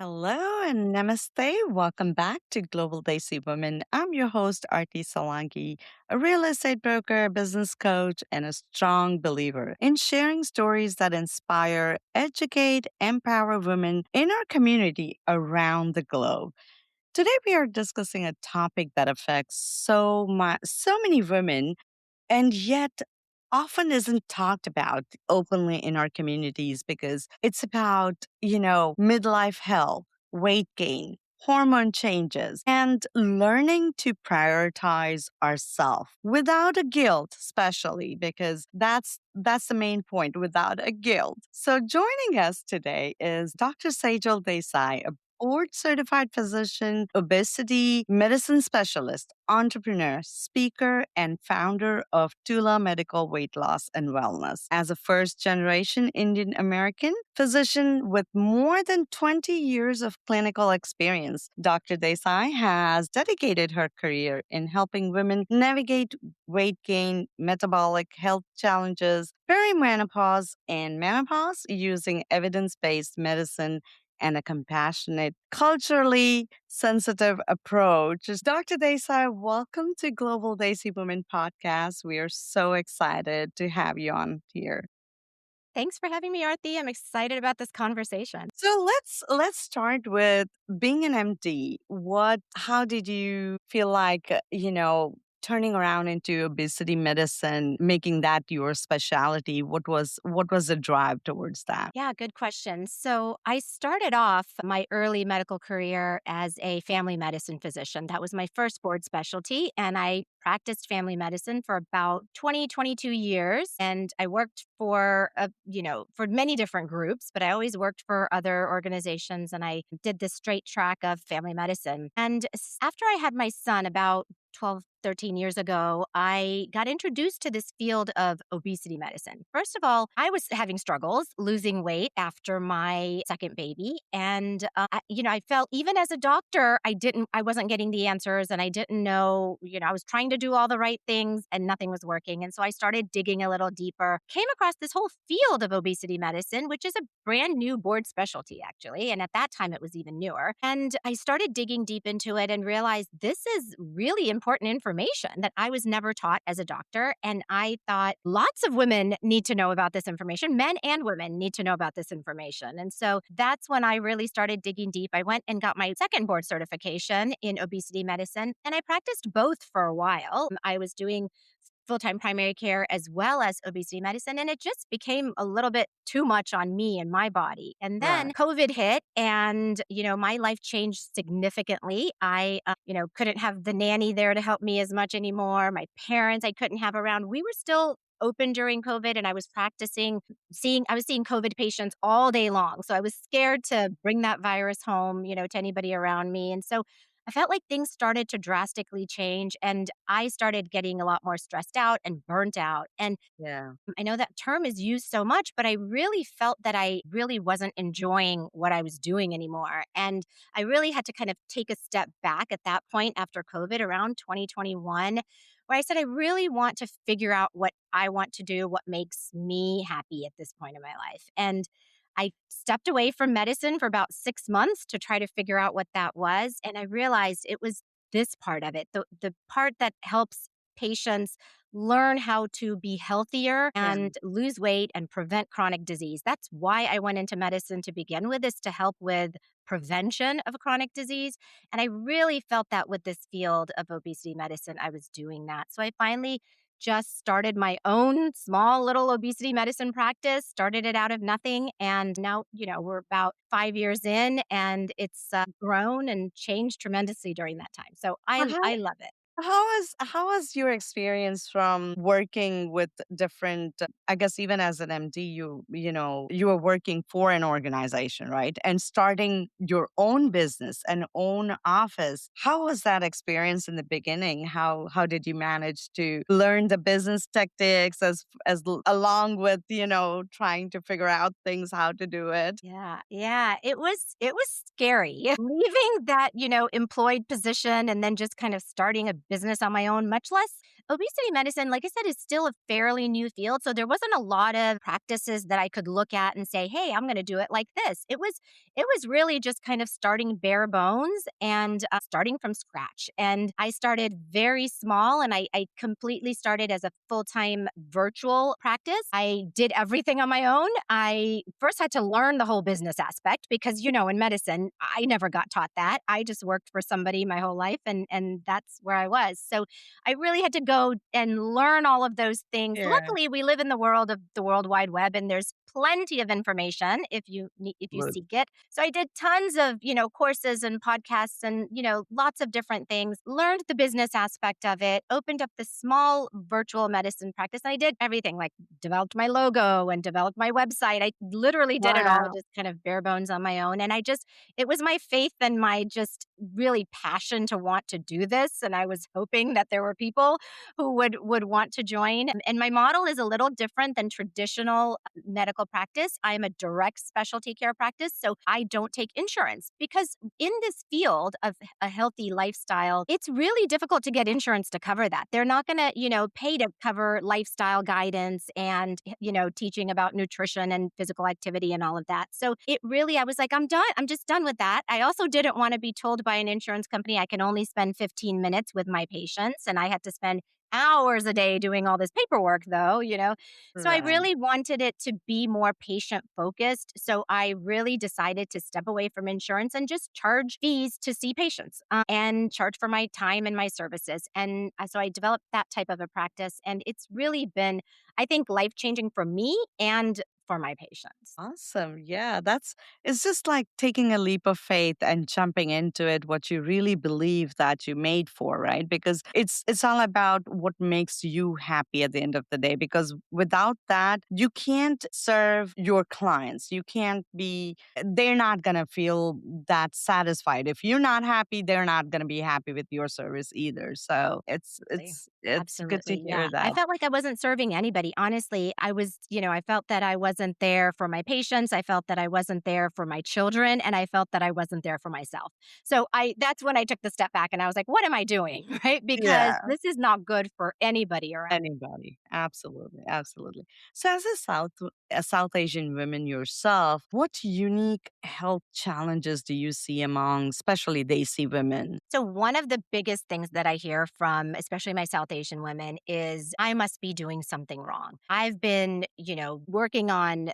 Hello and namaste. Welcome back to Global Desi Women. I'm your host, Arti Solanki, a real estate broker, business coach, and a strong believer in sharing stories that inspire, educate, empower women in our community around the globe. Today, we are discussing a topic that affects so many women and yet often isn't talked about openly in our communities because it's about, midlife health, weight gain, hormone changes, and learning to prioritize ourselves without a guilt, especially because that's the main point, without a guilt. So joining us today is Dr. Sejal Desai, a board certified physician, obesity medicine specialist, entrepreneur, speaker, and founder of Tula Medical Weight Loss and Wellness. As a first generation Indian American physician with more than 20 years of clinical experience, Dr. Desai has dedicated her career in helping women navigate weight gain, metabolic health challenges, perimenopause, and menopause using evidence based medicine and a compassionate, culturally sensitive approach. Dr. Desai, welcome to Global Desi Women Podcast. We are so excited to have you on here. Thanks for having me, Arti. I'm excited about this conversation. So let's start with being an MD. How did you feel like, turning around into obesity medicine, making that your specialty? What was the drive towards that? Yeah, good question. So, I started off my early medical career as a family medicine physician. That was my first board specialty. And I practiced family medicine for about 22 years. And I worked for many different groups, but I always worked for other organizations. And I did this straight track of family medicine. And after I had my son about 12, 13 years ago, I got introduced to this field of obesity medicine. First of all, I was having struggles losing weight after my second baby. And, I felt even as a doctor, I wasn't getting the answers and I didn't know, I was trying to do all the right things and nothing was working. And so I started digging a little deeper, came across this whole field of obesity medicine, which is a brand new board specialty, actually. And at that time, it was even newer. And I started digging deep into it and realized this is really important information that I was never taught as a doctor. And I thought lots of women need to know about this information. Men and women need to know about this information. And so that's when I really started digging deep. I went and got my second board certification in obesity medicine, and I practiced both for a while. I was doing full-time primary care as well as obesity medicine. And it just became a little bit too much on me and my body. And then Right. COVID hit and, my life changed significantly. I, couldn't have the nanny there to help me as much anymore. My parents I couldn't have around. We were still open during COVID and I was I was seeing COVID patients all day long. So I was scared to bring that virus home, to anybody around me. And so I felt like things started to drastically change and I started getting a lot more stressed out and burnt out. And Yeah. I know that term is used so much, but I really felt that I really wasn't enjoying what I was doing anymore. And I really had to kind of take a step back at that point after COVID around 2021, where I said, I really want to figure out what I want to do, what makes me happy at this point in my life. And I stepped away from medicine for about 6 months to try to figure out what that was. And I realized it was this part of it, the part that helps patients learn how to be healthier Yeah. and lose weight and prevent chronic disease. That's why I went into medicine to begin with, is to help with prevention of chronic disease. And I really felt that with this field of obesity medicine, I was doing that. So I finally just started my own small little obesity medicine practice, started it out of nothing. And now, we're about 5 years in and it's grown and changed tremendously during that time. So I love it. How was your experience from working with different? I guess even as an MD, you were working for an organization, right? And starting your own business and own office. How was that experience in the beginning? How did you manage to learn the business tactics along with trying to figure out things how to do it? Yeah, yeah. It was scary leaving that, employed position and then just kind of starting a business on my own, much less Obesity medicine, like I said, is still a fairly new field. So there wasn't a lot of practices that I could look at and say, hey, I'm going to do it like this. It was really just kind of starting bare bones and starting from scratch. And I started very small and I completely started as a full time virtual practice. I did everything on my own. I first had to learn the whole business aspect because, in medicine, I never got taught that. I just worked for somebody my whole life and that's where I was. So I really had to go and learn all of those things. Yeah, Luckily, we live in the world of the World Wide Web, and there's plenty of information if you absolutely. seek it. So I did tons of courses and podcasts and lots of different things. Learned the business aspect of it. Opened up this small virtual medicine practice. And I did everything like developed my logo and developed my website. I literally did it all Wow. just kind of bare bones on my own. And it was my faith and my just really passion to want to do this. And I was hoping that there were people who would want to join. And my model is a little different than traditional medical practice. I am a direct specialty care practice. So I don't take insurance because in this field of a healthy lifestyle, it's really difficult to get insurance to cover that. They're not going to, pay to cover lifestyle guidance and, teaching about nutrition and physical activity and all of that. So it really, I was like, I'm done. I'm just done with that. I also didn't want to be told by an insurance company I can only spend 15 minutes with my patients and I had to spend hours a day doing all this paperwork though. So I Right. really wanted it to be more patient focused. So I really decided to step away from insurance and just charge fees to see patients and charge for my time and my services. And so I developed that type of a practice. And it's really been, I think, life changing for me and for my patients. Awesome. Yeah, it's just like taking a leap of faith and jumping into it what you really believe that you made for, right? Because it's all about what makes you happy at the end of the day because without that, you can't serve your clients. You can't be they're not going to feel that satisfied. If you're not happy, they're not going to be happy with your service either. So, it's Absolutely. it's it's good to Absolutely. hear Yeah. I that. felt like I wasn't serving anybody. Honestly, I felt that I wasn't there for my patients. I felt that I wasn't there for my children. And I felt that I wasn't there for myself. So that's when I took the step back and I was like, what am I doing? Right. Because Yeah. this is not good for anybody around. Anybody. Absolutely, absolutely. So as a South Asian woman yourself, what unique health challenges do you see among especially Desi women? So, one of the biggest things that I hear from, especially my South Asian women, is I must be doing something wrong. I've been, working on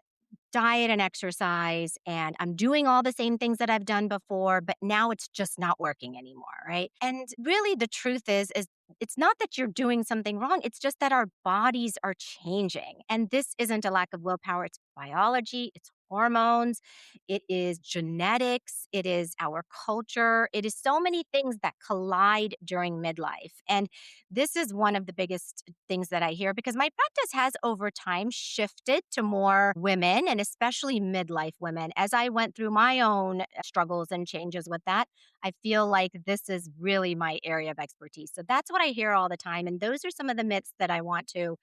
diet and exercise and I'm doing all the same things that I've done before, but now it's just not working anymore, right? And really the truth is it's not that you're doing something wrong, it's just that our bodies are changing. And this isn't a lack of willpower, it's biology, it's hormones, it is genetics, it is our culture, it is so many things that collide during midlife. And this is one of the biggest things that I hear because my practice has over time shifted to more women and especially midlife women. As I went through my own struggles and changes with that, I feel like this is really my area of expertise. So that's what I hear all the time. And those are some of the myths that I want to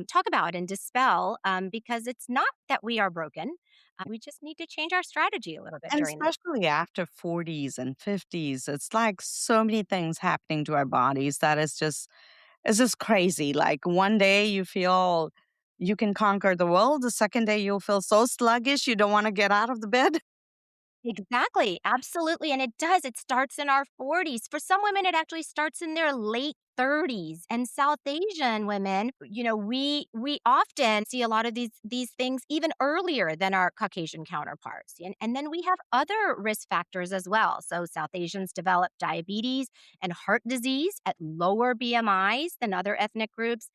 talk about and dispel because it's not that we are broken. We just need to change our strategy a little bit And during this. especially after 40s and 50s, it's like so many things happening to our bodies that it's just crazy. Like one day you feel you can conquer the world, the second day you'll feel so sluggish you don't want to get out of the bed. Exactly, absolutely, and it does, it starts in our 40s. For some women, it actually starts in their late 30s, and South Asian women, we often see a lot of these things even earlier than our Caucasian counterparts, and then we have other risk factors as well. So South Asians develop diabetes and heart disease at lower BMIs than other ethnic groups.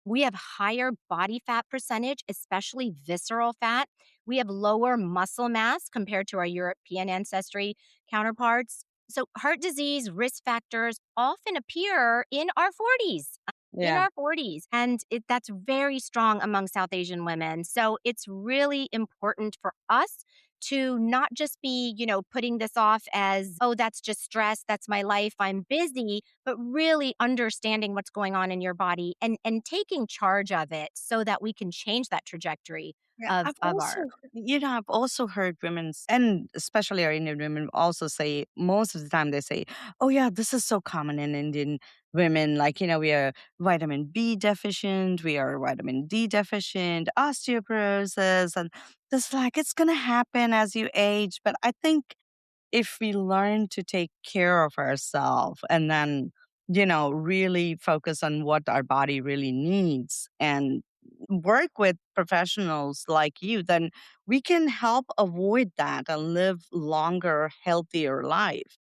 We have higher body fat percentage, especially visceral fat. We have lower muscle mass compared to our European ancestry counterparts. So, heart disease risk factors often appear in our 40s. In Yeah. our 40s. And that's very strong among South Asian women. So it's really important for us to not just be, putting this off as, oh, that's just stress. That's my life. I'm busy, but really understanding what's going on in your body and taking charge of it so that we can change that trajectory Yeah, of I've of also, our I've also heard and especially our Indian women also say most of the time they say, "Oh yeah, this is so common in Indian women. Like, we are vitamin B deficient, we are vitamin D deficient, osteoporosis, and this like it's gonna happen as you age." But I think if we learn to take care of ourselves and then, really focus on what our body really needs and work with professionals like you, then we can help avoid that and live longer, healthier life.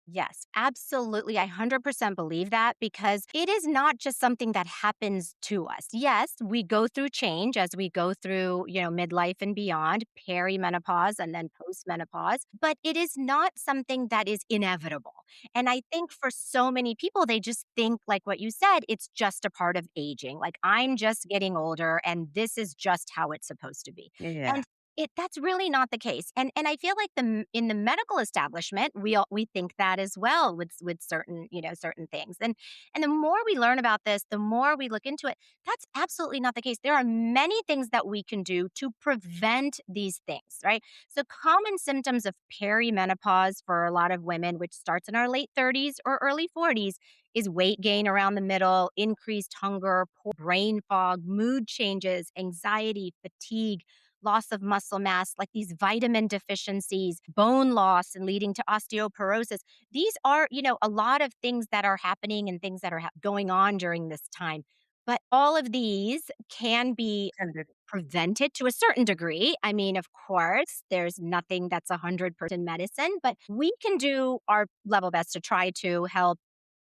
Yes, absolutely. I 100% believe that because it is not just something that happens to us. Yes, we go through change as we go through, midlife and beyond, perimenopause and then postmenopause, but it is not something that is inevitable. And I think for so many people, they just think, like what you said, it's just a part of aging. Like, I'm just getting older and this is just how it's supposed to be. Yeah. And that's really not the case, and I feel like in the medical establishment, we think that as well with certain certain things, and the more we learn about this, the more we look into it. That's absolutely not the case. There are many things that we can do to prevent these things, right? So common symptoms of perimenopause for a lot of women, which starts in our late 30s or early 40s, is weight gain around the middle, increased hunger, poor brain fog, mood changes, anxiety, fatigue, loss of muscle mass, like these vitamin deficiencies, bone loss, and leading to osteoporosis. These are, a lot of things that are happening and things that are going on during this time. But all of these can be prevented to a certain degree. I mean, of course, there's nothing that's 100% medicine, but we can do our level best to try to help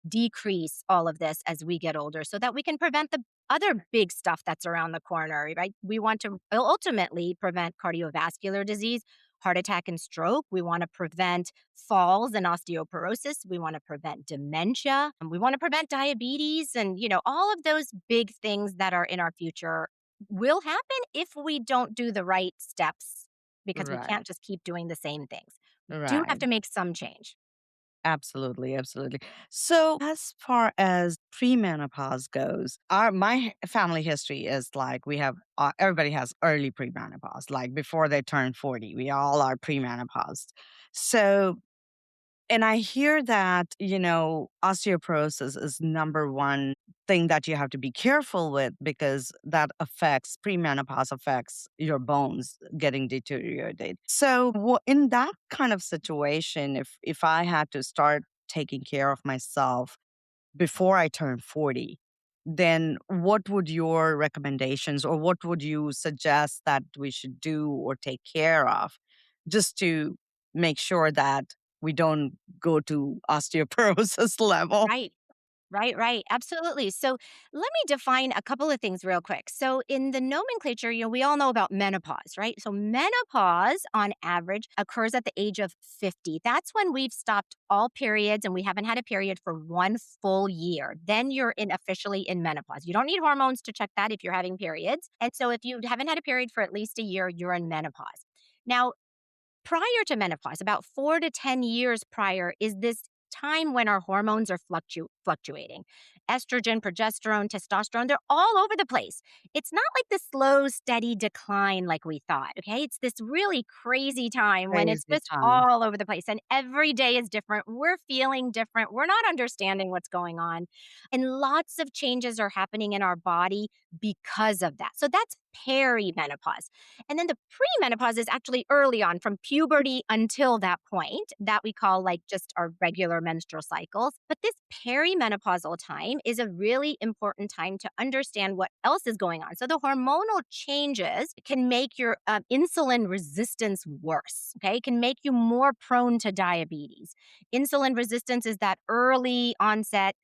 decrease all of this as we get older so that we can prevent the other big stuff that's around the corner, right? We want to ultimately prevent cardiovascular disease, heart attack and stroke. We want to prevent falls and osteoporosis. We want to prevent dementia. And we want to prevent diabetes and, all of those big things that are in our future will happen if we don't do the right steps because we Right. can't just keep doing the same things. We do have Right. to make some change. Absolutely, absolutely. So, as far as premenopause goes, our my family history is like we have everybody has early premenopause, like before they turn 40. We all are premenopaused. So, and I hear that, osteoporosis is number one thing that you have to be careful with because that affects premenopause affects your bones getting deteriorated. So, in that kind of situation, if I had to start taking care of myself before I turn 40, then what would your recommendations or what would you suggest that we should do or take care of just to make sure that we don't go to osteoporosis level? Right. Right, right. Absolutely. So let me define a couple of things real quick. So in the nomenclature, we all know about menopause, right? So menopause on average occurs at the age of 50. That's when we've stopped all periods and we haven't had a period for one full year. Then you're in officially in menopause. You don't need hormones to check that if you're having periods. And so if you haven't had a period for at least a year, you're in menopause. Now, prior to menopause, about 4 to 10 years prior, is this time when our hormones are fluctuating. Estrogen, progesterone, testosterone, they're all over the place. It's not like the slow, steady decline like we thought, okay? It's this really crazy time when it's Crazy just time. all over the place and every day is different. We're feeling different. We're not understanding what's going on. And lots of changes are happening in our body because of that. So that's perimenopause. And then the premenopause is actually early on from puberty until that point that we call like just our regular menstrual cycles. But this perimenopausal time is a really important time to understand what else is going on. So the hormonal changes can make your insulin resistance worse, okay? It can make you more prone to diabetes. Insulin resistance is that early onset.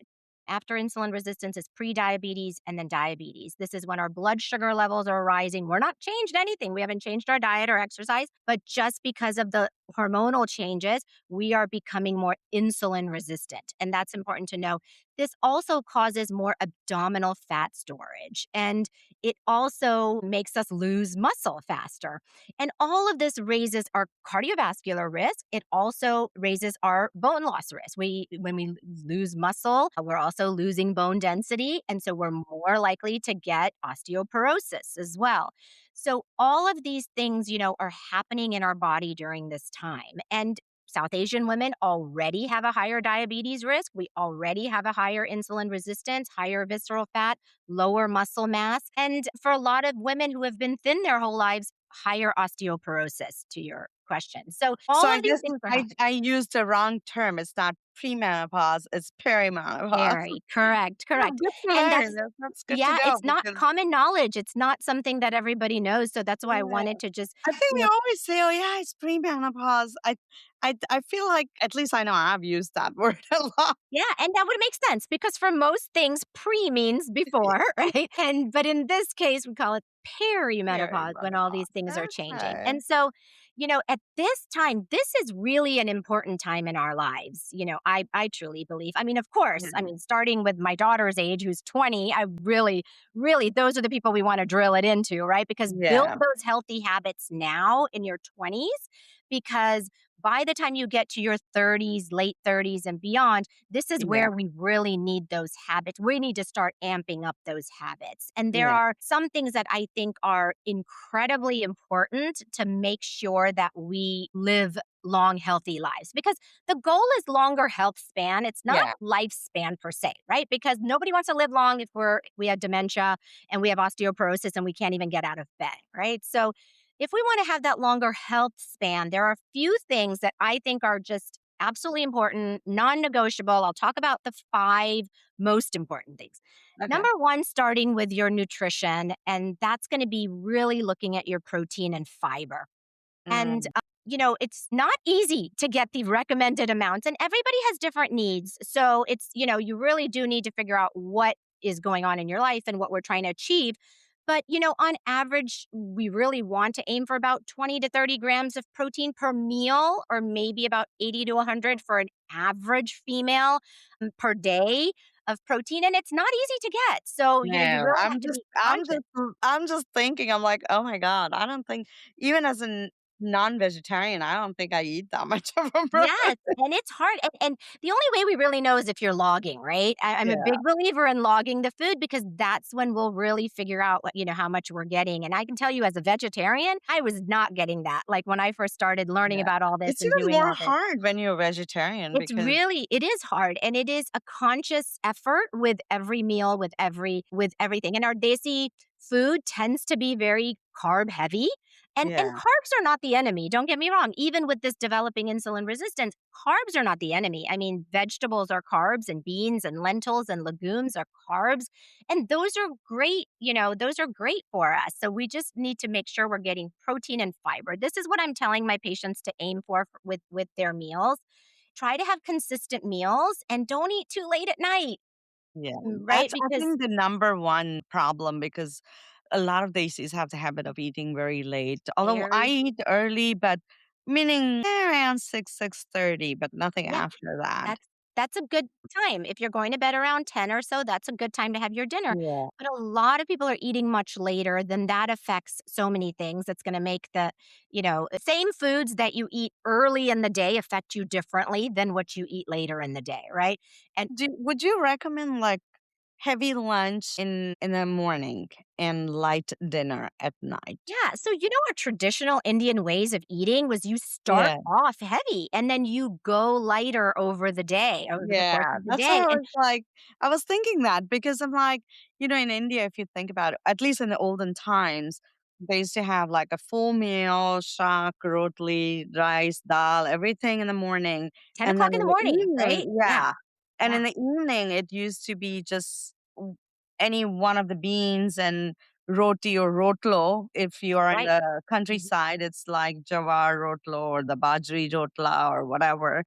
After insulin resistance is prediabetes and then diabetes. This is when our blood sugar levels are rising. We're not changed anything. We haven't changed our diet or exercise, but just because of the hormonal changes, we are becoming more insulin resistant. And that's important to know. This also causes more abdominal fat storage. And it also makes us lose muscle faster. And all of this raises our cardiovascular risk. It also raises our bone loss risk. When we lose muscle, we're also losing bone density. And so we're more likely to get osteoporosis as well. So all of these things, are happening in our body during this time. And South Asian women already have a higher diabetes risk. We already have a higher insulin resistance, higher visceral fat, lower muscle mass. And for a lot of women who have been thin their whole lives, higher osteoporosis to your question. So So all I of these guess things are happening. I used the wrong term. It's not premenopause, it's perimenopause. Very correct, Oh, correct. good to And learn. that's That's good to yeah, know it's not because common knowledge. It's not something that everybody knows. So that's why I yeah, wanted to just, I think you we know, always say, "Oh yeah, it's premenopause." I feel like at least I know I've used that word a lot. yeah, and that would make sense because for most things, pre means before, right? But in this case, we call it perimenopause when all these things are Perimenopause. changing. Okay. And so, at this time, this is really an important time in our lives. I truly believe. I mean, of course, I Yeah. mean, starting with my daughter's age, who's 20, I really, really, those are the people we want to drill it into, right? Because build Yeah. those healthy habits now in your 20s, because by the time you get to your 30s, late 30s, and beyond, this is Yeah. where we really need those habits. We need to start amping up those habits. And there Yeah. are some things that I think are incredibly important to make sure that we live long, healthy lives because the goal is longer health span. It's not Yeah. lifespan per se, right? Because nobody wants to live long if we have dementia and we have osteoporosis and we can't even get out of bed, right? So if we want to have that longer health span, there are a few things that I think are just absolutely important, non negotiable. I'll talk about the five most important things. Okay. Number one, starting with your nutrition, and that's going to be really looking at your protein and fiber. And, Mm. it's not easy to get the recommended amounts, and everybody has different needs. So you really do need to figure out what is going on in your life and what we're trying to achieve. But, on average, we really want to aim for about 20 to 30 grams of protein per meal, or maybe about 80 to 100 for an average female per day of protein. And it's not easy to get. So, you No, really have to be conscious. I'm just thinking, I'm like, "Oh my god, I don't think even as a non-vegetarian, I don't think I eat that much of a Yes, protein." and it's hard, and the only way we really know is if you're logging, right? I'm a Yeah, big believer in logging the food because that's when we'll really figure out how much we're getting, and I can tell you as a vegetarian, I was not getting that, like, when I first started learning yeah. about all this It's and even doing more all this. hard when you're vegetarian because It is hard, and it is a conscious effort with every meal, with everything, and our desi food tends to be very carb heavy, and yeah. carbs are not the enemy, don't get me wrong, even with this developing insulin resistance, carbs are not the enemy. I mean, vegetables are carbs, and beans and lentils and legumes are carbs, and those are great for us, so we just need to make sure we're getting protein and fiber. This is what I'm telling my patients to aim for with their meals. Try to have consistent meals and don't eat too late at night, Yeah, right? that's I Because think the number one problem because a lot of daisies have the habit of eating very late. Although I very eat early, but meaning around 6:30, but nothing yeah, after that. that's that's a good time. If you're going to bed around 10 or so, that's a good time to have your dinner. Yeah. But a lot of people are eating much later, then that affects so many things. It's going to make same foods that you eat early in the day affect you differently than what you eat later in the day, right? And Would you recommend like heavy lunch in the morning and light dinner at night? yeah, so our traditional Indian ways of eating was you start Yeah. off heavy and then you go lighter over the day, over the course Yeah, of the that's what day. I And was like I was thinking that because I'm like, in India, if you think about it, at least in the olden times, they used to have like a full meal, shak, rotli, rice, dal, everything in the morning. 10 And then o'clock in in the the morning, right? evening, Yeah, yeah. And yeah, in the evening, it used to be just any one of the beans and roti or rotlo. If you are in right. the Mhm. countryside, it's like jawar rotlo or the bajri rotla or whatever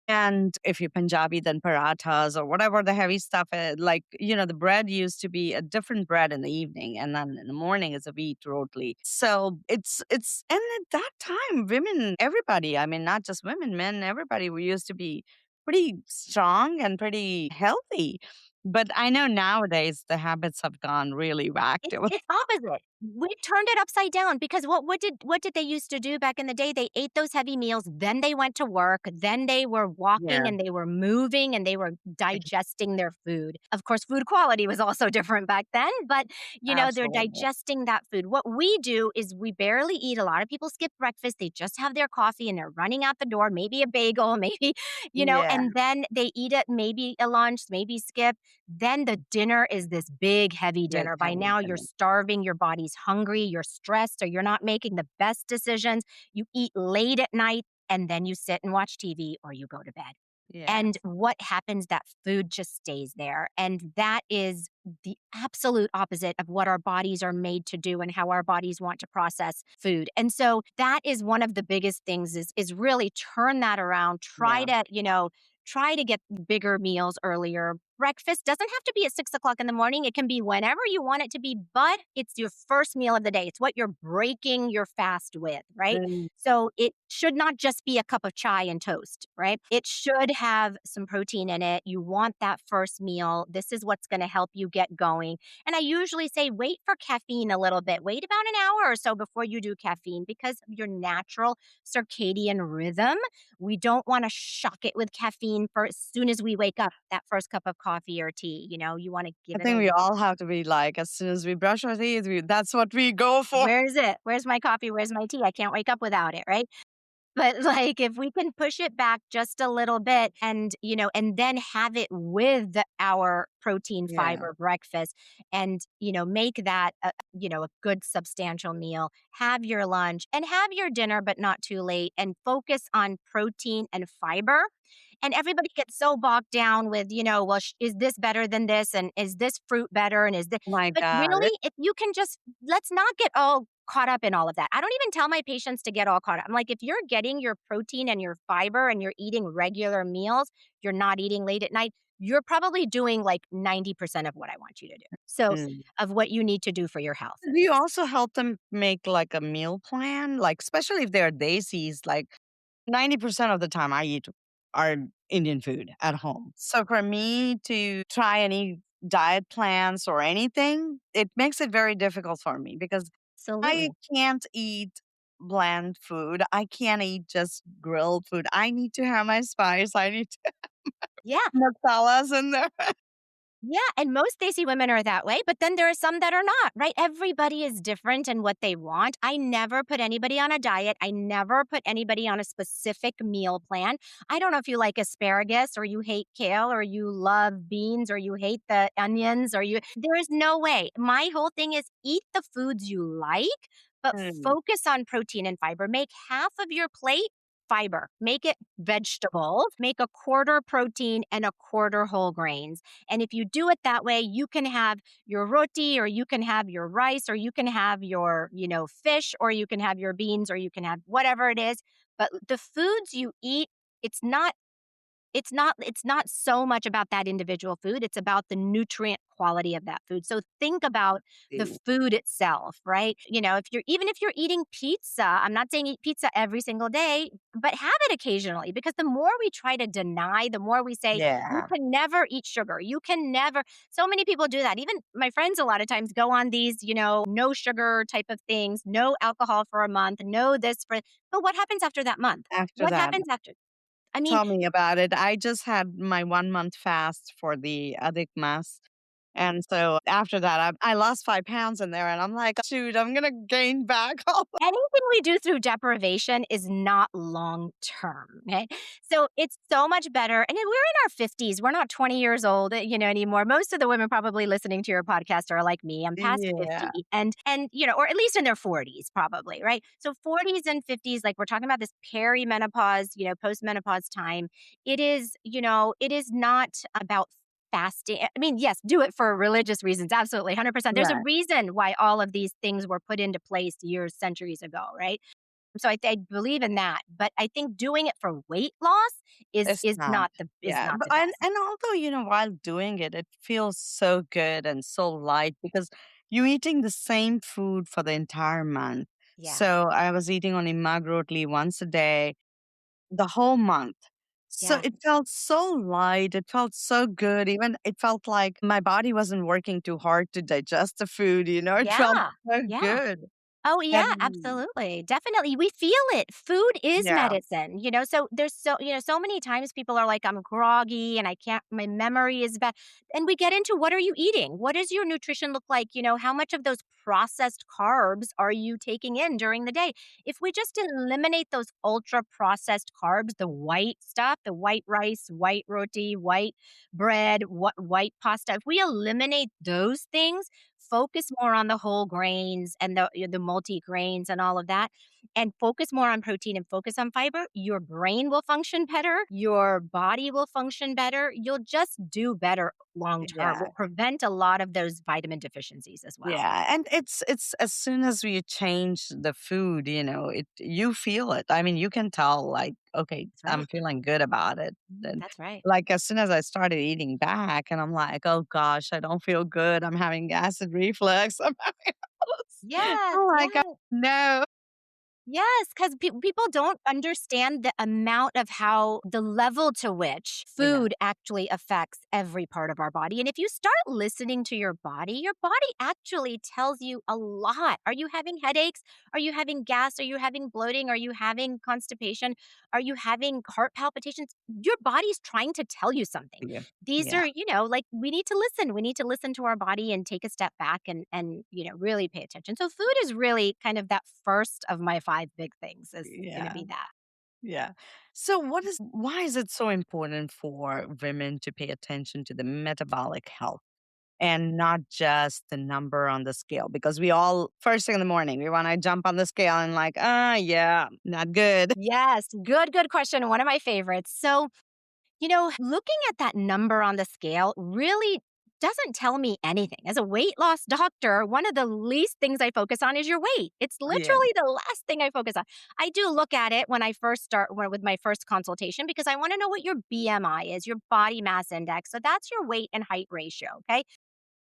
and if you're Punjabi, then parathas or whatever the heavy stuff is. Like, the bread used to be a different bread in the evening, and then in the morning is a wheat rotli. So and at that time, women, everybody, I mean, not just women, men, everybody, we used to be pretty strong and pretty healthy. But I know nowadays the habits have gone really whacked. It's opposite. We turned it upside down because what did they used to do back in the day? They ate those heavy meals, then they went to work, then they were walking Yeah, and they were moving and they were digesting their food. Of course, food quality was also different back then, but they're absolutely. digesting that food. What we do is we barely eat. A lot of people skip breakfast. They just have their coffee and they're running out the door, maybe a bagel, maybe, Yeah, and then they eat it, maybe a lunch, maybe skip, then the dinner is this big, heavy big dinner. By heavy now, you're dinner. starving, your body's hungry, you're stressed, or you're not making the best decisions. You eat late at night, and then you sit and watch TV or you go to bed. Yeah. And what happens, that food just stays there. And that is the absolute opposite of what our bodies are made to do and how our bodies want to process food. And so that is one of the biggest things is really turn that around. Yeah. Try to get bigger meals earlier. Breakfast doesn't have to be at 6 o'clock in the morning. It can be whenever you want it to be, but it's your first meal of the day. It's what you're breaking your fast with, right? Mm. So it should not just be a cup of chai and toast, right? It should have some protein in it. You want that first meal. This is what's going to help you get going. And I usually say wait for caffeine a little bit. Wait about an hour or so before you do caffeine because of your natural circadian rhythm. We don't want to shock it with caffeine for as soon as we wake up, that first cup of coffee or tea. You want to I give it a think we little. all have to be like, as soon as we brush our teeth, that's what we go for. Where is it? Where's my coffee? Where's my tea? I can't wake up without it, right? But, like, if we can push it back just a little bit and then have it with our protein Yeah. fiber breakfast and, make that a good substantial meal, have your lunch and have your dinner, but not too late, and focus on protein and fiber. And everybody gets so bogged down with, well, is this better than this? And is this fruit better? And is this, My but God. really, if you can just, let's not get all caught up in all of that. I don't even tell my patients to get all caught up. I'm like, if you're getting your protein and your fiber and you're eating regular meals, you're not eating late at night, you're probably doing like 90% of what I want you to do. So, Mm. of what you need to do for your health. Do you also help them make like a meal plan? Like, especially if they're daisies, like 90% of the time I eat our Indian food at home. So for me to try any diet plans or anything, it makes it very difficult for me because I Absolutely. can't eat bland food. I can't eat just grilled food. I need to have my spice. I need to Yeah. masalas in there. Yeah, and most Desi women are that way, but then there are some that are not, right? Everybody is different in what they want. I never put anybody on a diet. I never put anybody on a specific meal plan. I don't know if you like asparagus or you hate kale or you love beans or you hate the onions there is no way. My whole thing is eat the foods you like, but Mm, focus on protein and fiber. Make half of your plate fiber. Make it vegetables. Make a quarter protein and a quarter whole grains. And if you do it that way, you can have your roti or you can have your rice or you can have your, fish or you can have your beans or you can have whatever it is. But the foods you eat, it's not it's not so much about that individual food, it's about the nutrient quality of that food. So think about the see. food itself, right? If you're eating pizza, I'm not saying eat pizza every single day, but have it occasionally because the more we try to deny, the more we say you Yeah, can never eat sugar. You can never. So many people do that. Even my friends a lot of times go on these, no sugar type of things, no alcohol for a month, no this for but what happens after that month? after What that. happens after? I mean, Tell me about it. I just had my 1 month fast for the Adhik Mas. And so after that, I lost 5 pounds in there, and I'm like, shoot, I'm going to gain back all. anything we do through deprivation is not long term, okay? So it's so much better. And we're in our 50s. We're not 20 years old, anymore. Most of the women probably listening to your podcast are like me. I'm past Yeah, 50 and or at least in their 40s probably, right? So 40s and 50s, like we're talking about this perimenopause, postmenopause time. It is not about fasting. I mean, yes, do it for religious reasons. Absolutely. 100%. There's a right. reason why all of these things were put into place years, centuries ago, right? So I believe in that, but I think doing it for weight loss is It's is not. not the is Yeah. not But, the best. and although, while doing it, it feels so good and so light because you're eating the same food for the entire month. Yeah. So I was eating only mug rotli once a day the whole month. So Yeah. it felt so light. It felt so good. Even it felt like my body wasn't working too hard to digest the food. It felt Yeah. so Yeah. good. Oh, yeah, And absolutely. Definitely. We feel it. Food is yeah, medicine, so there's so many times people are like, I'm groggy and I can't, my memory is bad. And we get into what are you eating? What does your nutrition look like? How much of those processed carbs are you taking in during the day? If we just eliminate those ultra processed carbs, the white stuff, the white rice, white roti, white bread, white pasta, if we eliminate those things, focus more on the whole grains and the multi grains and all of that, and focus more on protein and focus on fiber, your brain will function better, your body will function better, you'll just do better long term. yeah. Will prevent a lot of those vitamin deficiencies as well. Yeah, and it's as soon as we change the food, you feel it. I mean, you can tell like, okay, That's I'm right. feeling good about it. Then That's right. like as soon as I started eating back and I'm like, oh gosh, I don't feel good. I'm having acid reflux. I'm having all this. Yes, I'm like, oh, yes. no. Yes, because people don't understand the amount of how the level to which Yeah. food actually affects every part of our body. And if you start listening to your body actually tells you a lot. Are you having headaches? Are you having gas? Are you having bloating? Are you having constipation? Are you having heart palpitations? Your body's trying to tell you something. Yeah. These Yeah. are, like we need to listen. We need to listen to our body and take a step back and really pay attention. So food is really kind of that first of my five big things is going to Yeah. be that. Yeah. So why is it so important for women to pay attention to the metabolic health? And not just the number on the scale because we all first thing in the morning we want to jump on the scale and like yeah, not good. Yes, good question. One of my favorites. So, looking at that number on the scale really doesn't tell me anything. As a weight loss doctor, one of the least things I focus on is your weight. It's Yeah. literally the last thing I focus on. I do look at it when I first with my first consultation because I want to know what your BMI is, your body mass index. So that's your weight and height ratio. Okay.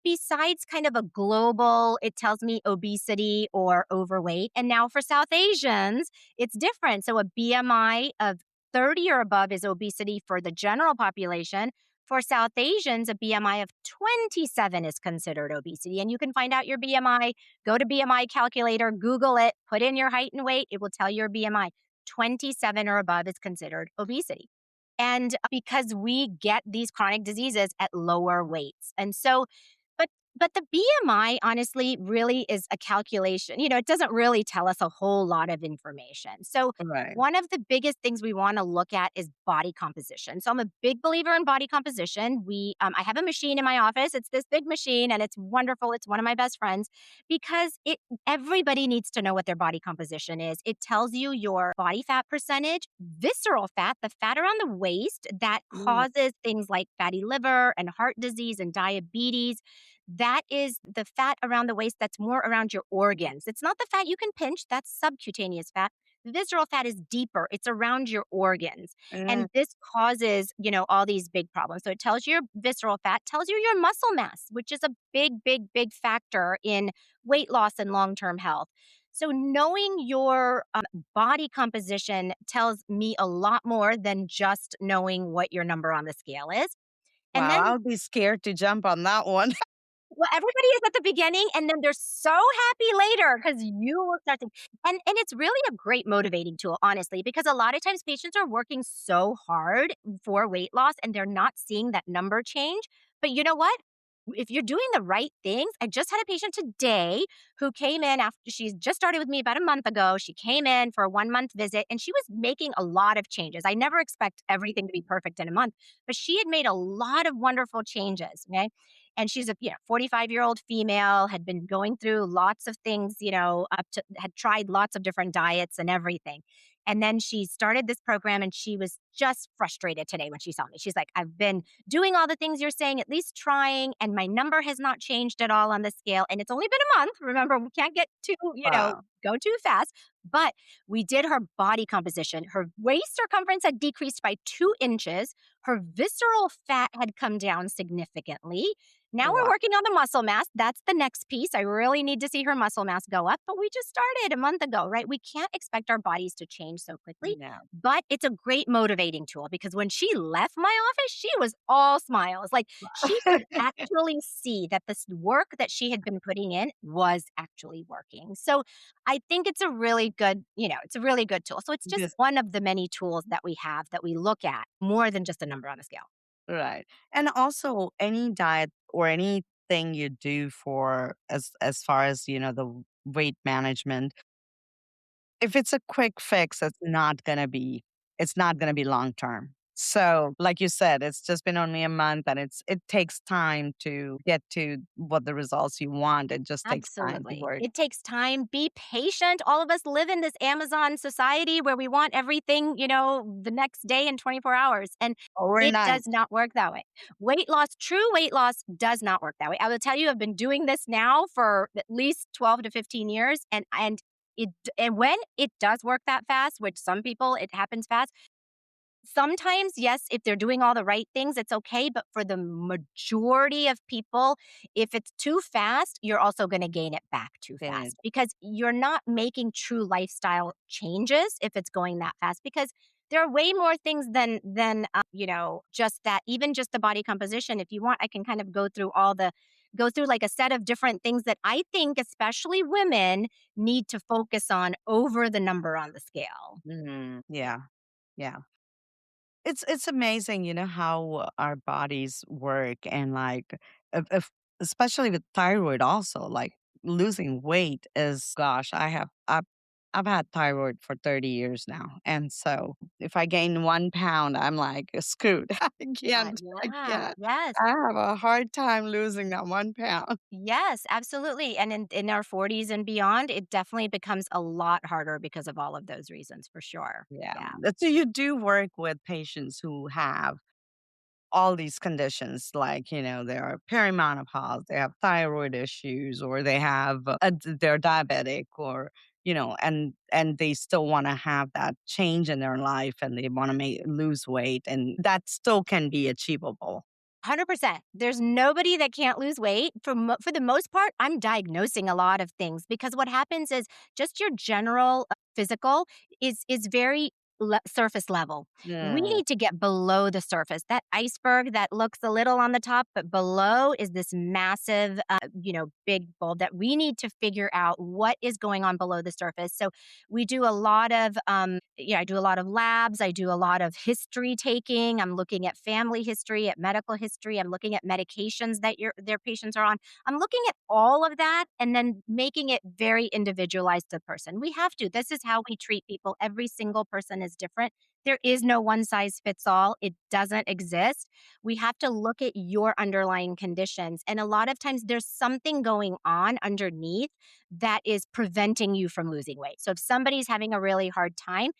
Besides kind of a global, it tells me obesity or overweight. And now for South Asians, it's different. So a BMI of 30 or above is obesity for the general population. For South Asians, a BMI of 27 is considered obesity. And you can find out your BMI, go to BMI calculator, Google it, put in your height and weight, it will tell you your BMI. 27 or above is considered obesity. And because we get these chronic diseases at lower weights. And so but but the BMI honestly really is a calculation. It doesn't really tell us a whole lot of information. So Right. one of the biggest things we want to look at is body composition. So I'm a big believer in body composition. I have a machine in my office. It's this big machine and it's wonderful. It's one of my best friends because everybody needs to know what their body composition is. It tells you your body fat percentage, visceral fat, the fat around the waist that Mm. causes things like fatty liver and heart disease and diabetes. That is the fat around the waist that's more around your organs. It's not the fat you can pinch, that's subcutaneous fat. Visceral fat is deeper, it's around your organs. Mm. And this causes, all these big problems. So it tells you your visceral fat, tells you your muscle mass, which is a big, big, big factor in weight loss and long term health. So, knowing your body composition tells me a lot more than just knowing what your number on the scale is. And Wow, then I would be scared to jump on that one. well, everybody is at the beginning, and then they're so happy later because you will start to and it's really a great motivating tool, honestly, because a lot of times patients are working so hard for weight loss and they're not seeing that number change. But you know what? If you're doing the right things, I just had a patient today who came in after she's just started with me about a month ago. She came in for a 1 month visit and she was making a lot of changes. I never expect everything to be perfect in a month, but she had made a lot of wonderful changes. Okay. And she's a 45-year-old female, had been going through lots of things, had tried lots of different diets and everything. And then she started this program and she was just frustrated today when she saw me. She's like, I've been doing all the things you're saying, at least trying, and my number has not changed at all on the scale. And it's only been a month. Remember, we can't get too, Wow. go too fast. But we did her body composition. Her waist circumference had decreased by 2 inches. Her visceral fat had come down significantly. Now we're Wow. working on the muscle mass. That's the next piece. I really need to see her muscle mass go up, but we just started a month ago, right? We can't expect our bodies to change so quickly, Yeah. but it's a great motivating tool because when she left my office, she was all smiles. Like she could actually see that this work that she had been putting in was actually working. So I think it's a really good, it's a really good tool. So it's just Just one of the many tools that we have that we look at more than just a number on the scale. right. And also any diet or anything you do for as far as, the weight management, if it's a quick fix, it's not gonna be long term. So, like you said, it's just been only a month and it takes time to get to what the results you want. It just takes time to Absolutely. work It takes time. Be patient. All of us live in this Amazon society where we want everything, the next day in 24 hours. And it overnight. does not work that way. Weight loss, true weight loss does not work that way. I will tell you, I've been doing this now for at least 12 to 15 years. And when it does work that fast, which some people it happens fast, sometimes, yes, if they're doing all the right things, it's okay. But for the majority of people, if it's too fast, you're also going to gain it back too Then fast because you're not making true lifestyle changes if it's going that fast. Because there are way more things than just that. Even just the body composition. If you want, I can kind of go through like a set of different things that I think, especially women, need to focus on over the number on the scale. yeah, yeah. It's amazing, how our bodies work and like if especially with thyroid also, like losing weight is gosh, I've had thyroid for 30 years now. And so if I gain 1 pound, I'm like screwed. I Yeah. can't. Yes. I have a hard time losing that 1 pound. Yes, absolutely. And in our 40s and beyond, it definitely becomes a lot harder because of all of those reasons for sure. Yeah. Yeah. So you do work with patients who have all these conditions like they are perimenopause, they have thyroid issues, or they're diabetic, or and they still want to have that change in their life and they want to make lose weight, and that still can be achievable. 100%. There's nobody that can't lose weight. For the most part, I'm diagnosing a lot of things because what happens is just your general physical is very surface level. We Mm, need to get below the surface. That iceberg that looks a little on the top, but below is this massive, big bulb that we need to figure out what is going on below the surface. So we do a lot of I do a lot of labs. I do a lot of history taking. I'm looking at family history, at medical history. I'm looking at medications that their patients are on. I'm looking at all of that and then making it very individualized to the person. We have to. This is how we treat people. Every single person is different. There is no one size fits all. It doesn't exist. We have to look at your underlying conditions. And a lot of times there's something going on underneath that is preventing you from losing weight. So if somebody's having a really hard time,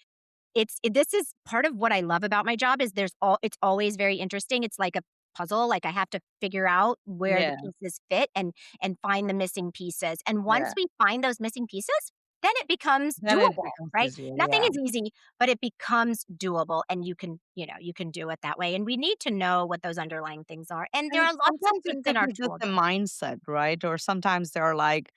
this is part of what I love about my job is it's always very interesting. It's like a puzzle. Like I have to figure out where the yeah, pieces fit and find the missing pieces. And once yeah. we find those missing pieces, then it becomes Then it doable, becomes right? easier. Nothing Yeah. is easy, but it becomes doable and you can do it that way. And we need to know what those underlying things are. And there And are lots of sometimes it things in could our be just the toolkit. mindset, right? Or sometimes they're like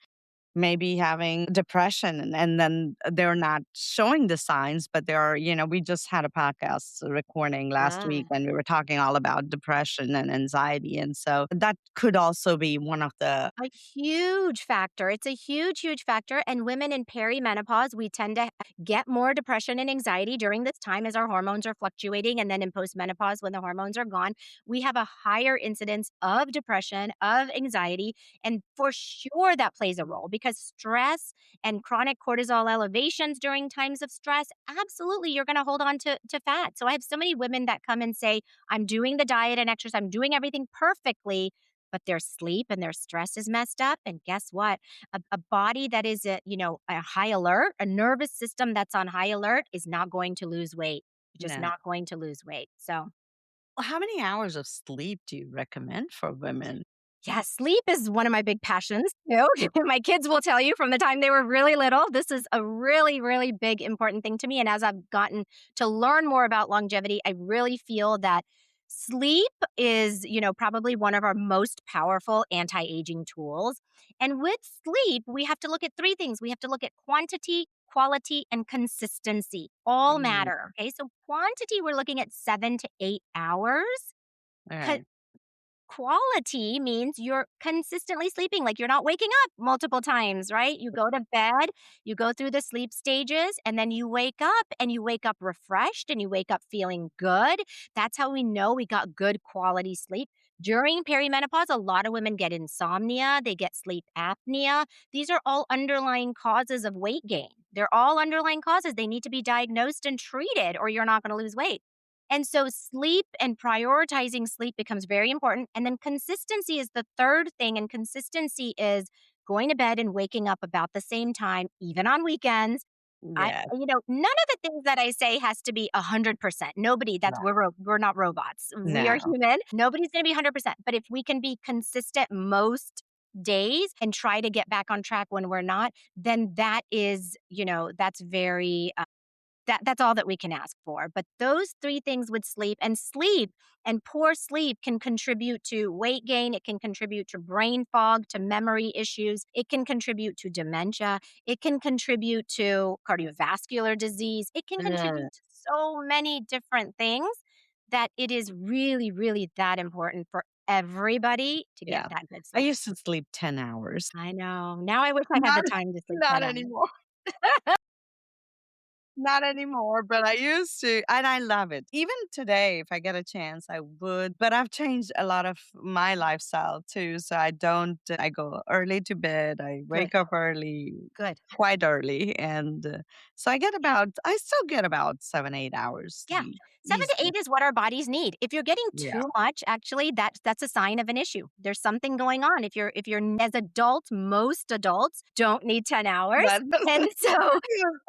maybe having depression, and then they're not showing the signs, but they're, we just had a podcast recording last week Yeah. and we were talking all about depression and anxiety. And so that could also be one of the, A huge factor. It's a huge, huge factor. And women in perimenopause, we tend to get more depression and anxiety during this time as our hormones are fluctuating. And then in postmenopause, when the hormones are gone, we have a higher incidence of depression, of anxiety. And for sure, that plays a role because stress and chronic cortisol elevations during times of stress, absolutely, you're going to hold on to fat. So I have so many women that come and say, I'm doing the diet and exercise, I'm doing everything perfectly, but their sleep and their stress is messed up. And guess what? A body that is a high alert, a nervous system that's on high alert is not going to lose weight. Just no. not going to lose weight. So Well, how many hours of sleep do you recommend for women? yeah, sleep is one of my big passions too. My kids will tell you from the time they were really little, this is a really, really big, important thing to me. And as I've gotten to learn more about longevity, I really feel that Sleep is, probably one of our most powerful anti-aging tools. And with sleep, we have to look at three things. We have to look at quantity, quality, and consistency. All Mm, matter. Okay. So quantity, we're looking at 7 to 8 hours. okay. Quality means you're consistently sleeping, like you're not waking up multiple times, right? You go to bed, you go through the sleep stages, and then you wake up and you wake up refreshed and you wake up feeling good. That's how we know we got good quality sleep. During perimenopause, a lot of women get insomnia, they get sleep apnea. These are all underlying causes of weight gain. They're all underlying causes. They need to be diagnosed and treated, or you're not going to lose weight. And so sleep and prioritizing sleep becomes very important. And then consistency is the third thing. And consistency is going to bed and waking up about the same time, even on weekends. Yeah. None of the things that I say has to be 100%. Nobody, No. we're not robots. We are No. human. Nobody's going to be 100%. But if we can be consistent most days and try to get back on track when we're not, then that is, that's very that's all that we can ask for. But those three things with sleep and poor sleep can contribute to weight gain. It can contribute to brain fog, to memory issues. It can contribute to dementia. It can contribute to cardiovascular disease. It can Uh, contribute to so many different things that it is really, really that important for everybody to get yeah. that good I sleep. used to sleep 10 hours. I know. Now I wish I had Not the time to sleep not 10 hours. anymore. Not anymore, but I used to, and I love it. Even today, if I get a chance, I would. But I've changed a lot of my lifestyle too. So I don't, I go early to bed, I Good, wake up early, good. quite early. And so I still get about 7, 8 hours Yeah. sleep 7 to easily. 8 is what our bodies need. If you're getting Yeah. too much, actually, that's a sign of an issue. There's something going on. If you're as adults, most adults don't need 10 hours. But And so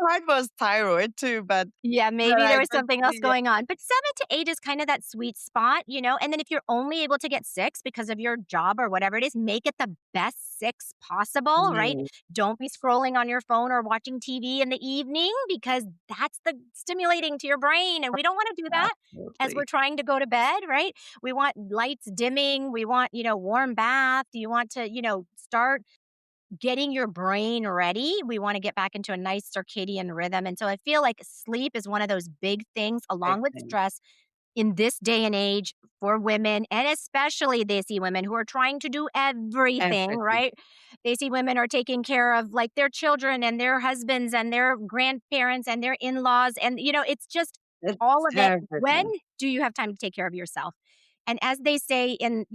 part was thyroid too, yeah, but maybe I there was just, something else yeah. going on. But 7 to 8 is kind of that sweet spot. And then if you're only able to get six because of your job or whatever it is, make it the best six possible, right? Mm, Don't be scrolling on your phone or watching TV in the evening because that's the stimulating to your brain. And we don't want to do that as we're absolutely. trying to go to bed, right? We want lights dimming. We want, warm bath. You want to, start getting your brain ready. We want to get back into a nice circadian rhythm. And so I feel like sleep is one of those big things, Big along with thing. stress, in this day and age for women, and especially they see women who are trying to do everything, Everything. right? They see women are taking care of like their children and their husbands and their grandparents and their in laws. And, it's just all It's of it. When everything. do you have time to take care of yourself? And as they say on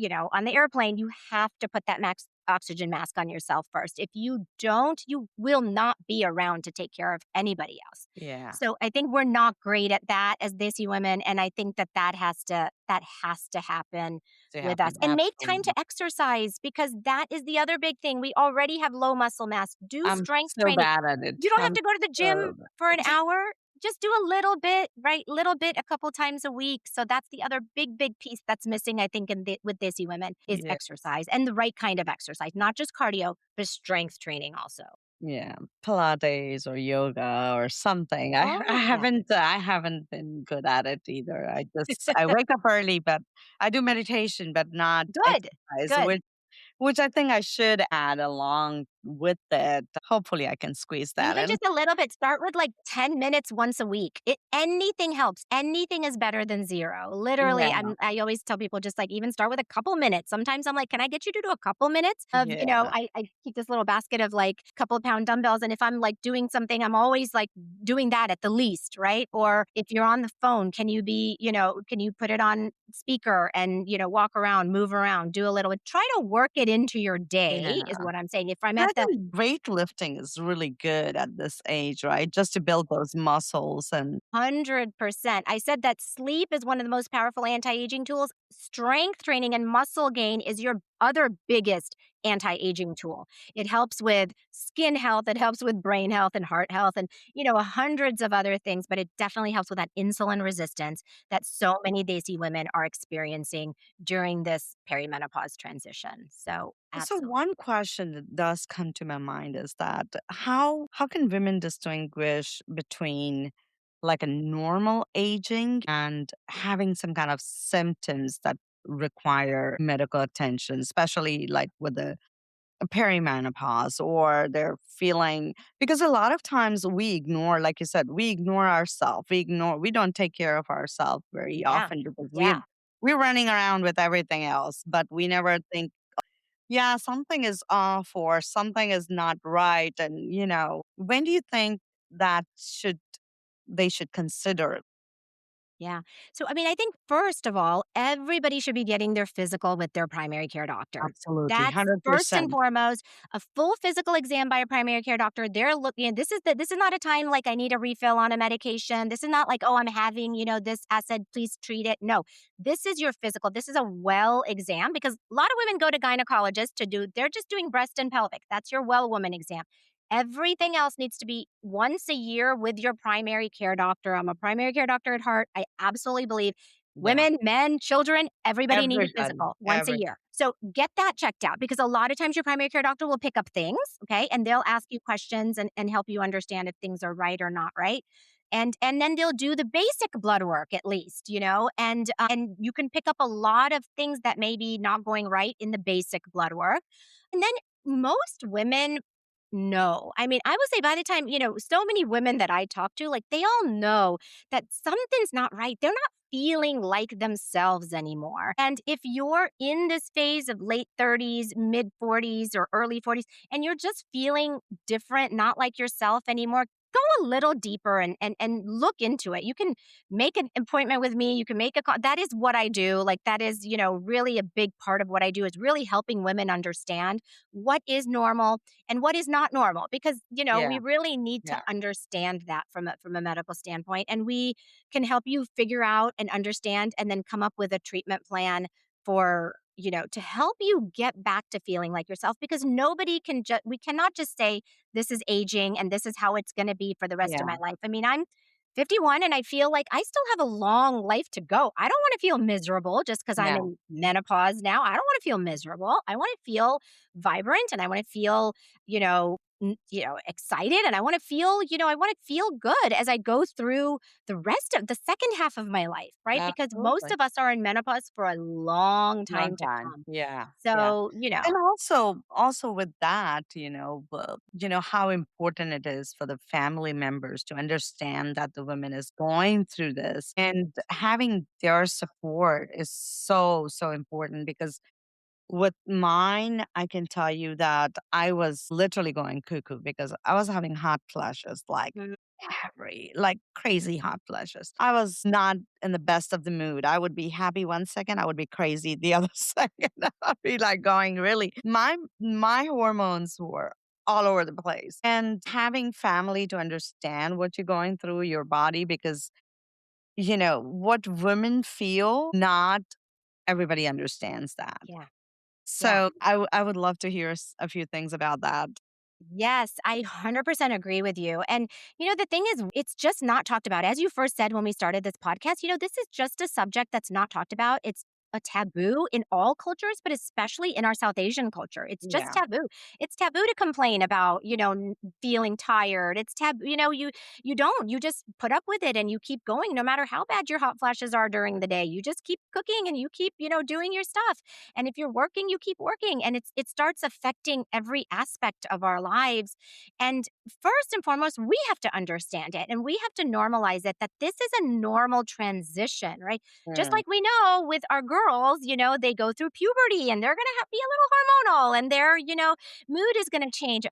the airplane, you have to put that max oxygen mask on yourself first. If you don't, you will not be around to take care of anybody else. Yeah. So I think we're not great at that as Desi women, and I think that has to happen To with us. happen. And make time Absolutely. to exercise because that is the other big thing. We already have low muscle mass. Do I'm strength so training. bad at it. You don't have I'm to go to the gym so bad for an at it. hour. Just do a little bit, right? Little bit a couple times a week. So that's the other big, big piece that's missing, I think, with Desi women is Yeah. exercise and the right kind of exercise, not just cardio, but strength training also. Yeah. Pilates or yoga or something. I Oh, yeah. haven't been good at it either. I wake up early, but I do meditation, but not Good. exercise, Good. which I think I should add along with it. Hopefully I can squeeze that Even in. just a little bit, start with like 10 minutes once a week. Anything helps. Anything is better than zero. Literally, Yeah. I always tell people just like even start with a couple minutes. Sometimes I'm like, can I get you to do a couple minutes of, Yeah. I keep this little basket of like couple of pound dumbbells. And if I'm like doing something, I'm always like doing that at the least, right? Or if you're on the phone, can you put it on speaker and, walk around, move around, do a little, try to work it into your day is Yeah. what I'm saying. If I'm And at I the think weightlifting is really good at this age, right? Just to build those muscles and 100%. I said that sleep is one of the most powerful anti aging tools. Strength training and muscle gain is your other biggest anti aging tool. It helps with skin health, it helps with brain health and heart health, and, hundreds of other things, but it definitely helps with that insulin resistance that so many Desi women are experiencing during this perimenopause transition. So, so absolutely. one question that does come to my mind is that how can women distinguish between like a normal aging and having some kind of symptoms that require medical attention, especially like with the perimenopause or they're feeling because a lot of times we ignore, like you said, we ignore ourselves. We don't take care of ourselves very Yeah. often because Yeah. we're running around with everything else, but we never think, yeah, something is off or something is not right. And, when do you think that they should consider? Yeah. So, I mean, I think first of all, everybody should be getting their physical with their primary care doctor. Absolutely, That's first and 100%. foremost. A full physical exam by a primary care doctor. They're looking. This is not a time like I need a refill on a medication. This is not like, oh, I'm having this acid. Please treat it. No, this is your physical. This is a well exam because a lot of women go to gynecologists to do. They're just doing breast and pelvic. That's your well woman exam. Everything else needs to be once a year with your primary care doctor. I'm a primary care doctor at heart. I absolutely believe Yeah, women, men, children, everybody needs a everybody, physical once a year. So get that checked out because a lot of times your primary care doctor will pick up things, okay, and they'll ask you questions and help you understand if things are right or not right. And then they'll do the basic blood work at least, and you can pick up a lot of things that may be not going right in the basic blood work. And then most women no. I mean, I would say by the time, so many women that I talk to, like they all know that something's not right. They're not feeling like themselves anymore. And if you're in this phase of late 30s, mid 40s, or early 40s, and you're just feeling different, not like yourself anymore, go a little deeper and look into it. You can make an appointment with me. You can make a call. That is what I do. Like that is, really a big part of what I do is really helping women understand what is normal and what is not normal because we yeah, really need to yeah, understand that from a medical standpoint and we can help you figure out and understand and then come up with a treatment plan for to help you get back to feeling like yourself because nobody can just we cannot just say this is aging and this is how it's going to be for the rest of yeah, my life. I mean, I'm 51 and I feel like I still have a long life to go. I don't want to feel miserable just because I'm yeah. in menopause now. I don't want to feel miserable. I want to feel vibrant and I want to feel, excited and I want to feel good as I go through the rest of the second half of my life, right? Because most Absolutely. of us are in menopause for a long Long time to time. come. Yeah, yeah. So, And also with that, how important it is for the family members to understand that the woman is going through this and having their support is so, so important because with mine, I can tell you that I was literally going cuckoo because I was having hot flashes mm, like crazy hot flashes. I was not in the best of the mood. I would be happy one second, I would be crazy the other second. I'd be like going really my hormones were all over the place. And having family to understand what you're going through, your body, because what women feel, not everybody understands that. yeah. Yeah. So I would love to hear a few things about that. Yes, I 100% agree with you. And, the thing is, it's just not talked about. As you first said when we started this podcast, this is just a subject that's not talked about. It's a taboo in all cultures, but especially in our South Asian culture. It's just Yeah, taboo. It's taboo to complain about, feeling tired. It's taboo, you don't. You just put up with it and you keep going no matter how bad your hot flashes are during the day. You just keep cooking and you keep, doing your stuff. And if you're working, you keep working. And it starts affecting every aspect of our lives. And first and foremost, we have to understand it and we have to normalize it that this is a normal transition, right? Just mm, like we know with our girls, they go through puberty and they're going to be a little hormonal and their, mood is going to change.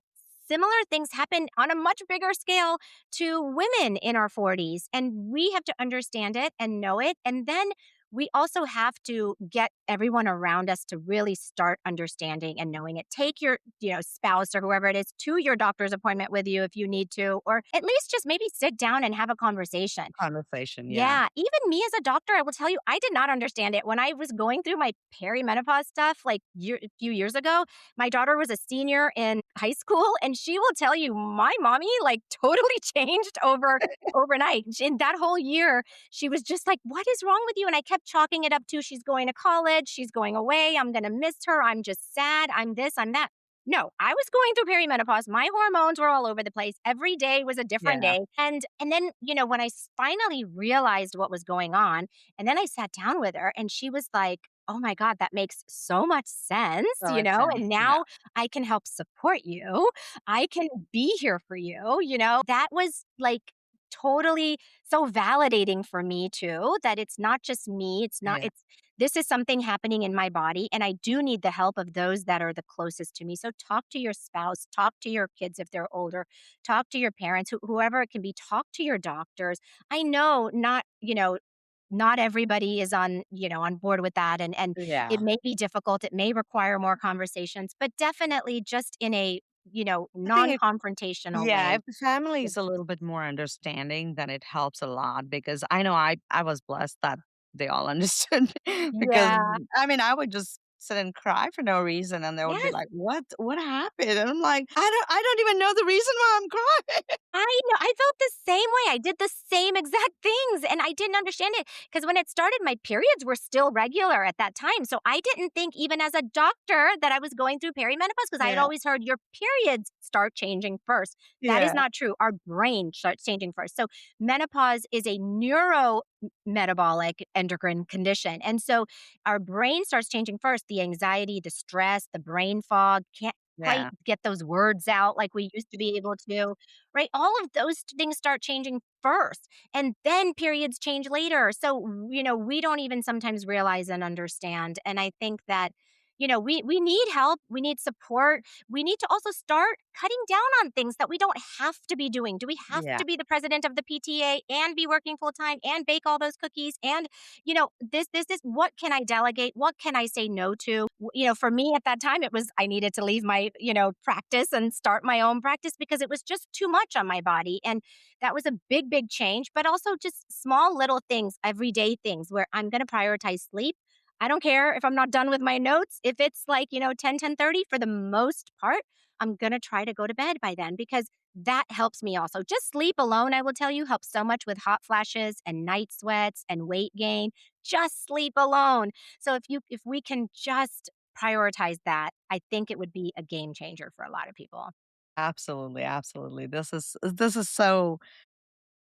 Similar things happen on a much bigger scale to women in our 40s. And we have to understand it and know it. And then we also have to get everyone around us to really start understanding and knowing it. Take your, spouse or whoever it is to your doctor's appointment with you if you need to, or at least just maybe sit down and have a conversation. conversation, yeah. Yeah, even me as a doctor, I will tell you, I did not understand it. When I was going through my perimenopause stuff like a few years ago, my daughter was a senior in high school, and she will tell you, my mommy like totally changed overnight. In that whole year, she was just like, "What is wrong with you?" And I kept chalking it up to she's going to college, she's going away, I'm going to miss her, I'm just sad, I'm this, I'm that. No, I was going through perimenopause. My hormones were all over the place. Every day was a different Yeah. day. And then, when I finally realized what was going on, and then I sat down with her and she was like, "Oh my god, that makes so much sense, So makes and sense. Yeah. now I can help support you. I can be here for you." That was like totally so validating for me too, that it's not just me, Yeah. it's this is something happening in my body, and I do need the help of those that are the closest to me. So talk to your spouse, talk to your kids if they're older, talk to your parents, whoever it can be, talk to your doctors. I know not everybody is on board with that, and it Yeah. may be difficult, it may require more conversations, but definitely just in a, I think if non-confrontational yeah, way. if the family is a little bit more understanding, then it helps a lot because I know I was blessed that they all understood because Yeah. I mean I would just sit and cry for no reason and they would be Yes. like, What happened?" And I'm like, I don't even know the reason why I'm crying." I know, I felt the same way, I did the same exact things, and I didn't understand it because when it started, my periods were still regular at that time, so I didn't think even as a doctor that I was going through perimenopause because I had Yeah. always heard your periods start changing first. That is Yeah. not true, our brain starts changing first. So menopause is a neurometabolic endocrine condition, and so our brain starts changing first, the anxiety, the stress, the brain fog, can't quite Yeah. get those words out like we used to be able to, right? All of those things start changing first, and then periods change later. So, we don't even sometimes realize and understand. And I think that, we need help, we need support. We need to also start cutting down on things that we don't have to be doing. Do we have Yeah. to be the president of the PTA and be working full time and bake all those cookies? And, this, what can I delegate? What can I say no to? For me at that time, it was I needed to leave my, practice and start my own practice because it was just too much on my body. And that was a big, big change, but also just small little things, everyday things where I'm going to prioritize sleep. I don't care if I'm not done with my notes. If it's like, 10:30 for the most part, I'm going to try to go to bed by then because that helps me also. Just sleep alone, I will tell you, helps so much with hot flashes and night sweats and weight gain. Just sleep alone. So if we can just prioritize that, I think it would be a game changer for a lot of people. Absolutely, absolutely. This is so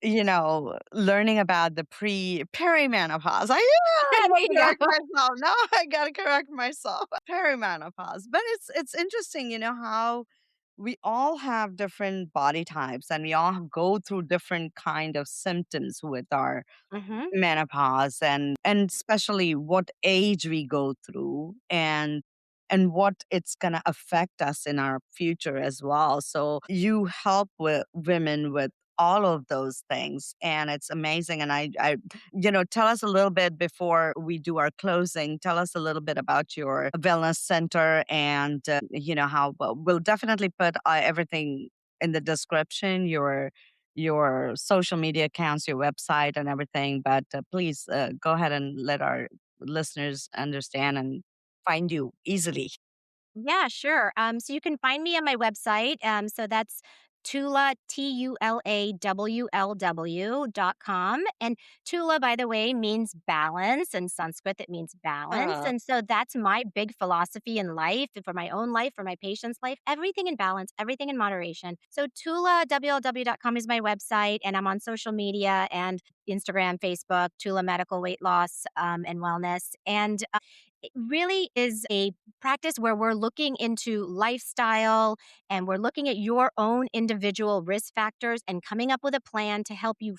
learning about the perimenopause. I There you correct go. myself. Now I gotta correct myself. Perimenopause. But it's interesting, how we all have different body types and we all go through different kind of symptoms with our Mhm. menopause and especially what age we go through and what it's going to affect us in our future as well. So you help with women with all of those things and it's amazing and I tell us a little bit before we do our closing, tell us a little bit about your wellness center and how well, we'll definitely put everything in the description, your social media accounts, your website, and everything. But please go ahead and let our listeners understand and find you easily. Yeah, sure. So you can find me on my website. So that's Tula, TULAWLW.com. And Tula, by the way, means balance. In Sanskrit, it means balance. Uh, And so that's my big philosophy in life, for my own life, for my patient's life, everything in balance, everything in moderation. So TulaWLW.com is my website, and I'm on social media and Instagram, Facebook, Tula Medical Weight Loss and Wellness. And it really is a practice where we're looking into lifestyle and we're looking at your own individual risk factors and coming up with a plan to help you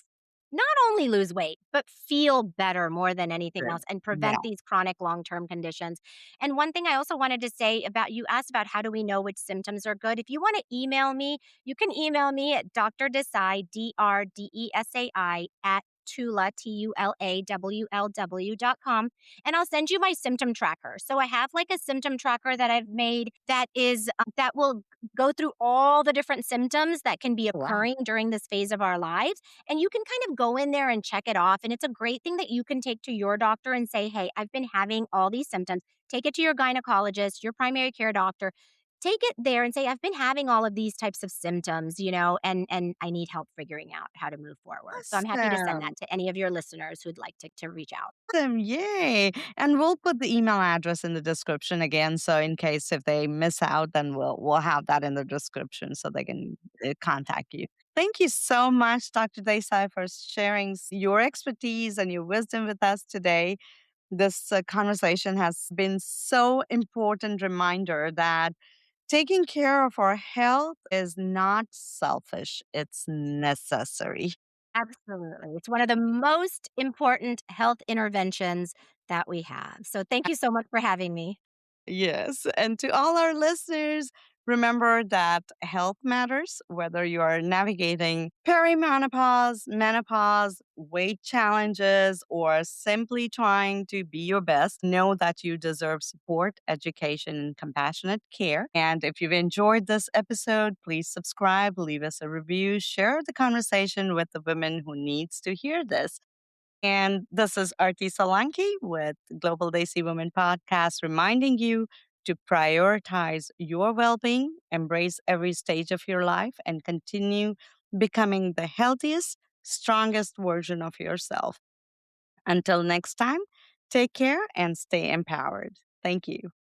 not only lose weight, but feel better more than anything else Good. and Yeah. prevent these chronic long term conditions. And one thing I also wanted to say about you asked about how do we know which symptoms are good. If you want to email me, you can email me at Dr. Desai, DRDESAI, at Tula, TULAWLW.com, and I'll send you my symptom tracker. So I have like a symptom tracker that I've made that is that will go through all the different symptoms that can be Wow. occurring during this phase of our lives, and you can kind of go in there and check it off, and it's a great thing that you can take to your doctor and say, "Hey, I've been having all these symptoms." Take it to your gynecologist, your primary care doctor. take it there and say, I've been having all of these types of symptoms, and I need help figuring out how to move forward. So I'm happy to send Awesome. that to any of your listeners who'd like to reach out. Awesome. Yay. And we'll put the email address in the description again. So in case if they miss out, then we'll have that in the description so they can contact you. Thank you so much, Dr. Desai, for sharing your expertise and your wisdom with us today. This conversation has been so important reminder that taking care of our health is not selfish, it's necessary. Absolutely. It's one of the most important health interventions that we have. So thank you so much for having me. Yes. And to all our listeners, remember that health matters, whether you are navigating perimenopause, menopause, weight challenges, or simply trying to be your best. Know that you deserve support, education, and compassionate care. And if you've enjoyed this episode, please subscribe, leave us a review, share the conversation with the women who needs to hear this. And this is Arti Solanki with Global Desi Women Podcast, reminding you to prioritize your well being, embrace every stage of your life, and continue becoming the healthiest, strongest version of yourself. Until next time, take care and stay empowered. Thank you.